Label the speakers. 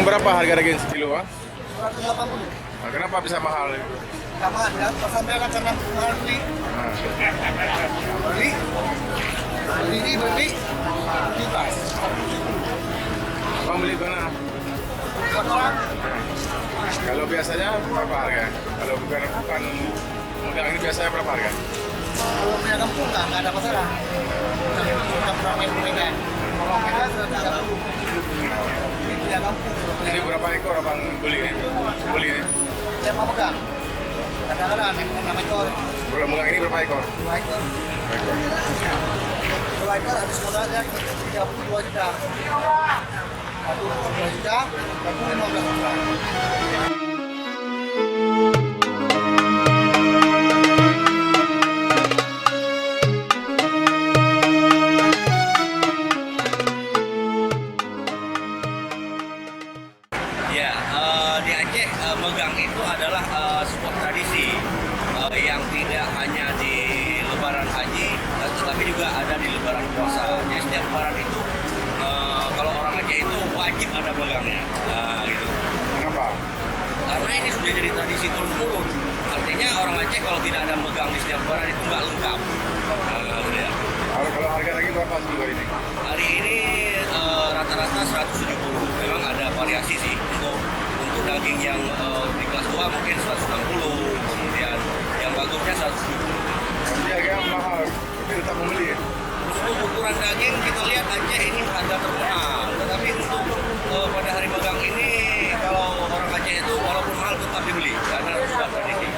Speaker 1: Berapa harga daging sekilo, Pak?
Speaker 2: 180.
Speaker 1: Nah, kenapa bisa mahal?
Speaker 2: Tambahan ya, sampai akan karena mahal beli. Beli tas.
Speaker 1: Bang beli mana?
Speaker 2: Orang
Speaker 1: Kalau biasanya berapa harga? Kalau bukan modal ini biasanya berapa harga?
Speaker 2: kalau punya kampung nggak ada masalah. Kita pernah main mereka. Kalau mereka sudah ada kampung. Ini punya kampung.
Speaker 1: Ini berapa ekor abang beli ini? Beli ini?
Speaker 2: Saya mau pegang. Kadang-kadang ada 6 ekor,
Speaker 1: Kalau megang ini berapa ekor?
Speaker 2: 2 ekor. 2 ekor habis modalnya 32 juta. Satu 2 juta, satu 15 juta.
Speaker 3: Ya, di Aceh megang itu adalah sebuah tradisi yang tidak hanya di Lebaran Haji, tetapi juga ada di Lebaran Puasa. Jadi setiap Lebaran itu kalau orang Aceh itu wajib ada megangnya, gitu.
Speaker 1: Kenapa?
Speaker 3: Karena ini sudah jadi tradisi turun-turun. Artinya orang Aceh kalau tidak ada megang di setiap Lebaran itu nggak lengkap. Gitu ya.
Speaker 1: Kalau harga daging berapa sekilo ini?
Speaker 3: Hari ini rata-rata 170. Memang ada variasi sih untuk daging yang di kelas 2 mungkin 160, kemudian yang bagusnya 170.
Speaker 1: Nanti agak mahal, tapi tetap membeli.
Speaker 3: Untuk ukuran daging kita lihat Aceh ini harga terkenal, tetapi untuk pada hari megang ini kalau orang Aceh itu walaupun mahal tetap dibeli karena sudah tradisi.